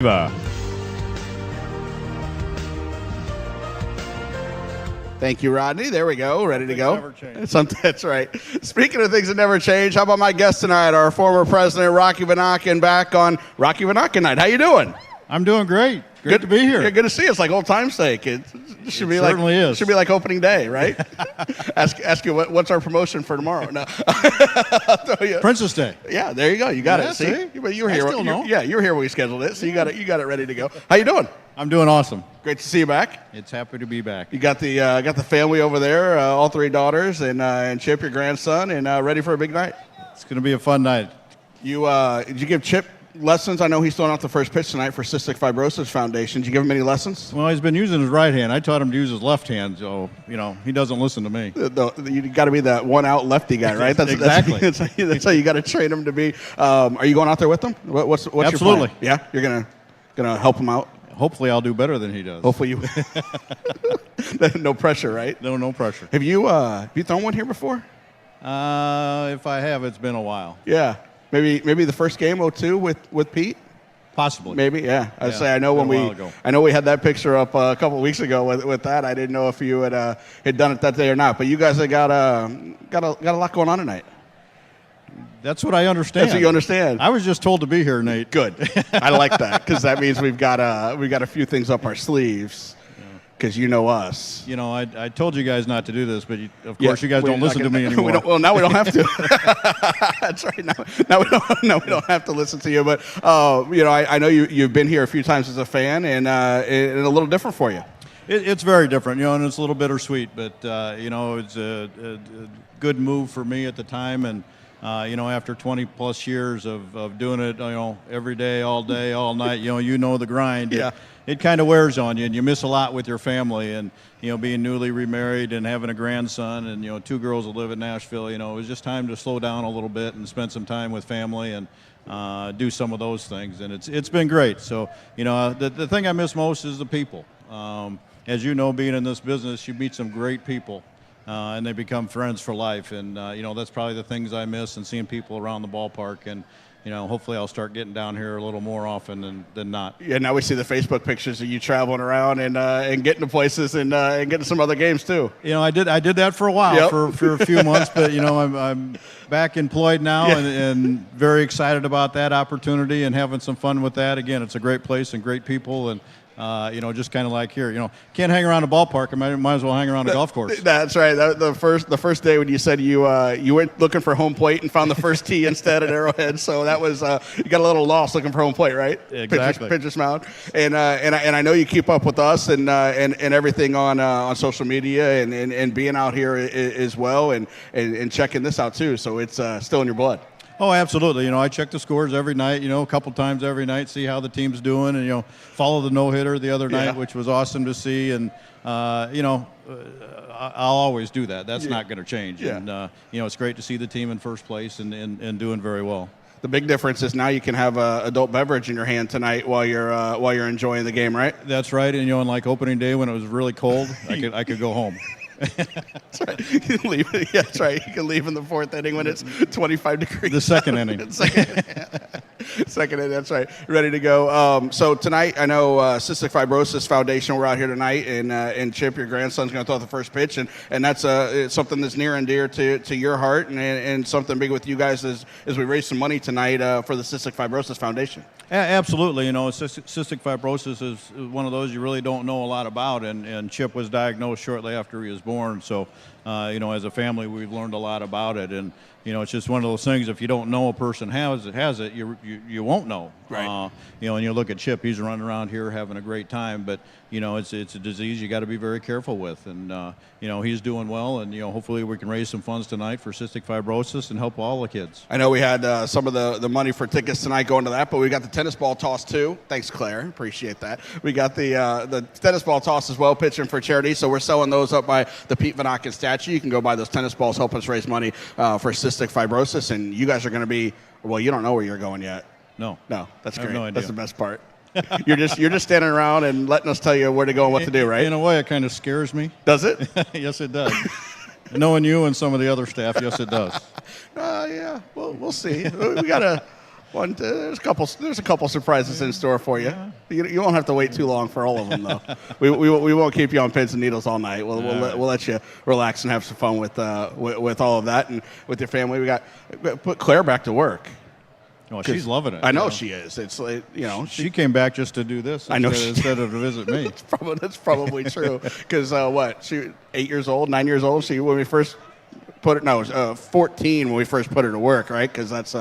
Thank you, Rodney. There we go. Ready to go. Never change. That's right. Speaking of things that never change, how about my guest tonight, our former president, Rocky Vonachen, back on Rocky Vonachen night. How you doing? I'm doing great. Good to be here. Yeah, good to see you. It's like old time's sake. It should be certainly is. Should be like opening day, right? ask you what's our promotion for tomorrow? No. I'll tell you. Princess Day. Yeah, there you go. You got Yeah, it. See, but you were I here. still know. Yeah, you were here when we scheduled it, so you got it ready to go. How you doing? I'm doing awesome. Great to see you back. It's happy to be back. You got the family over there, all three daughters, and Chip, your grandson, and ready for a big night. It's going to be a fun night. You did you give Chip lessons? I know he's throwing out the first pitch tonight for Cystic Fibrosis Foundation. Did you give him any lessons? Well, he's been using his right hand. I taught him to use his left hand, so he doesn't listen to me. You got to be that one-out lefty guy, right? That's exactly. That's how you got to train him to be. Are you going out there with him? What's Absolutely. Your plan? Yeah, you're gonna help him out. Hopefully, I'll do better than he does. Hopefully you. No pressure, right? No pressure. Have you thrown one here before? If I have, it's been a while. Yeah, maybe the first game 0-2 with Pete. Possibly. Maybe, yeah. I'd say I know been when a while ago. I know we had that picture up a couple of weeks ago with that. I didn't know if you had done it that day or not. But you guys have got a lot going on tonight. That's what I understand. That's what you understand. I was just told to be here, Nate. Good. I like that because that means we've got a few things up our sleeves. Because you know us. I told you guys not to do this, but of course you guys don't listen to me anymore. Now we don't have to. That's right. Now we don't have to listen to you. But I know you've been here a few times as a fan, and a little different for you. It's very different, and it's a little bittersweet. But it's a good move for me at the time, and after 20 plus years of doing it, every day, all night, the grind. Yeah. It kind of wears on you, and you miss a lot with your family, and being newly remarried and having a grandson, and 2 girls that live in Nashville. It was just time to slow down a little bit and spend some time with family and do some of those things, and it's been great. So the thing I miss most is the people. As you know, being in this business, you meet some great people. And they become friends for life, and that's probably the things I miss, and seeing people around the ballpark, and hopefully I'll start getting down here a little more often than not. Yeah, now we see the Facebook pictures of you traveling around and getting to places and getting to some other games too. I did that for a while, yep. for a few months, but I'm back employed now, yeah. and very excited about that opportunity and having some fun with that. Again, it's a great place and great people, and just kind of like here, can't hang around a ballpark. I might as well hang around a golf course. That's right. The first day when you said you went looking for home plate and found the first tee instead at Arrowhead, so that was you got a little lost looking for home plate, right? Exactly. Pitcher's mound, and I know you keep up with us and everything on social media and being out here as well and checking this out too. So it's still in your blood. Oh, absolutely. I check the scores every night, a couple times every night, see how the team's doing, and, follow the no-hitter the other night, which was awesome to see. And, I'll always do that. That's not going to change. Yeah. And, it's great to see the team in first place and doing very well. The big difference is now you can have an adult beverage in your hand tonight while you're enjoying the game, right? That's right. And, and like opening day when it was really cold, I could go home. That's right. You can leave. Yeah, that's right. You can leave in the 4th inning when it's 25 degrees. The second inning. Second inning. That's right. Ready to go. So tonight, I know Cystic Fibrosis Foundation. We're out here tonight, and Chip, your grandson's going to throw the first pitch, and that's it's something that's near and dear to your heart, and something big with you guys as we raise some money tonight for the Cystic Fibrosis Foundation. Absolutely. Cystic fibrosis is one of those you really don't know a lot about, and Chip was diagnosed shortly after he was born. So, as a family, we've learned a lot about it, and it's just one of those things. If you don't know a person has it, you won't know. Right. And you look at Chip; he's running around here having a great time, but it's a disease you got to be very careful with, and he's doing well, and hopefully we can raise some funds tonight for cystic fibrosis and help all the kids. I know we had some of the money for tickets tonight going to that, but we got the tennis ball toss too. Thanks, Claire. Appreciate that. We got the tennis ball toss as well, pitching for charity. So we're selling those up by the Pete Vonachen statue. You can go buy those tennis balls, help us raise money for cystic fibrosis. And you guys are going to be, well, you don't know where you're going yet. No, that's I have great. no idea. That's the best part. You're just standing around and letting us tell you where to go and what to do, right? In a way, it kind of scares me. Does it? Yes, it does. Knowing you and some of the other staff, yes, it does. Yeah. Well, we'll see. We got a There's a couple surprises in store for you. You won't have to wait too long for all of them, though. we won't keep you on pins and needles all night. We'll let you relax and have some fun with all of that and with your family. Put Claire back to work. Oh, she's loving it. I know she is. It's like, she came back just to do this. I know instead of to visit me. That's probably true. Because she 8 years old, 9 years old. When we first put it, 14 when we first put her to work, right? Because that's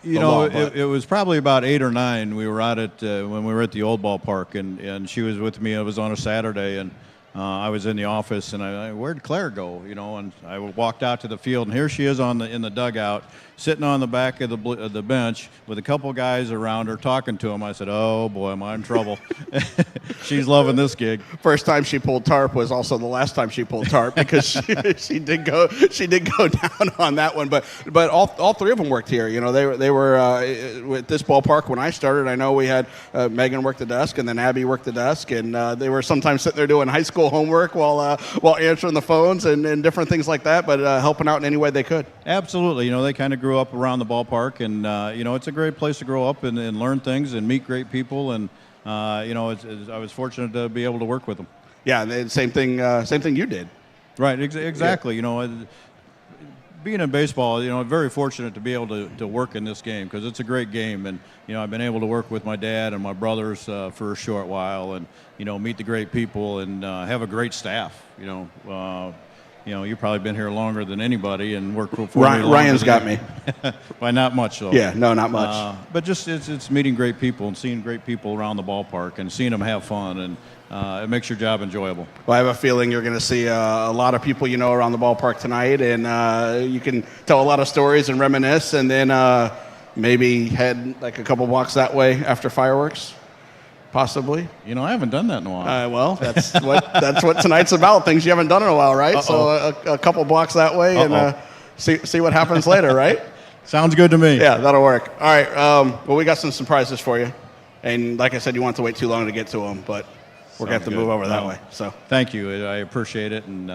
it was probably about 8 or 9. We were out at when we were at the old ballpark, and she was with me. It was on a Saturday, and I was in the office, and where'd Claire go? And I walked out to the field, and here she is in the dugout, sitting on the back of the bench with a couple guys around her talking to them. I said, "Oh boy, am I in trouble?" She's loving this gig. First time she pulled tarp was also the last time she pulled tarp because she did go down on that one. But all three of them worked here. They were at this ballpark when I started. I know we had Megan work the desk, and then Abby worked the desk, and they were sometimes sitting there doing high school homework while answering the phones and different things like that, but helping out in any way they could. Absolutely. They kind of grew up around the ballpark, and it's a great place to grow up and learn things and meet great people, and I was fortunate to be able to work with them. Yeah, and same thing you did. Right, exactly. Yeah. Being in baseball, I'm very fortunate to be able to work in this game because it's a great game, and I've been able to work with my dad and my brothers for a short while, and meet the great people and have a great staff. You've probably been here longer than anybody and worked for Ryan's got me. By not much, though. Yeah, no, not much. But just it's meeting great people and seeing great people around the ballpark and seeing them have fun, and it makes your job enjoyable. Well, I have a feeling you're going to see a lot of people around the ballpark tonight, and you can tell a lot of stories and reminisce, and then maybe head like a couple blocks that way after fireworks. Possibly. I haven't done that in a while. Well, that's what tonight's about. Things you haven't done in a while, right? Uh-oh. So a couple blocks that way, and see what happens later, right? Sounds good to me. Yeah, that'll work. All right. Well, we got some surprises for you, and like I said, you want to wait too long to get to them, but we're going to have to move over that way. So thank you. I appreciate it, and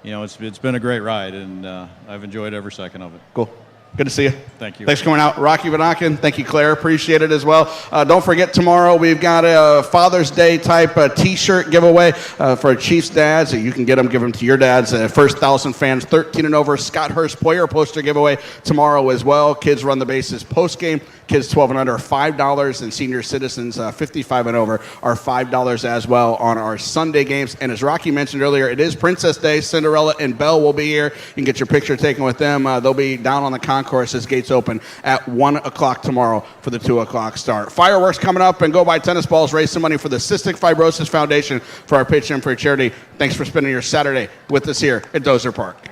it's been a great ride, and I've enjoyed every second of it. Cool. Good to see you. Thank you. Thanks for coming out. Rocky Vonachen. Thank you, Claire. Appreciate it as well. Don't forget, tomorrow we've got a Father's Day type T-shirt giveaway for Chiefs dads. You can give them to your dads. First 1,000 fans, 13 and over. Scott Hurst Poyer poster giveaway tomorrow as well. Kids run the bases post game. Kids 12 and under are $5, and senior citizens 55 and over are $5 as well on our Sunday games. And as Rocky mentioned earlier, it is Princess Day. Cinderella and Belle will be here. You can get your picture taken with them. They'll be down on the concourse as gates open at 1 o'clock tomorrow for the 2 o'clock start. Fireworks coming up, and go buy tennis balls. Raise some money for the Cystic Fibrosis Foundation for our pitch in for charity. Thanks for spending your Saturday with us here at Dozer Park.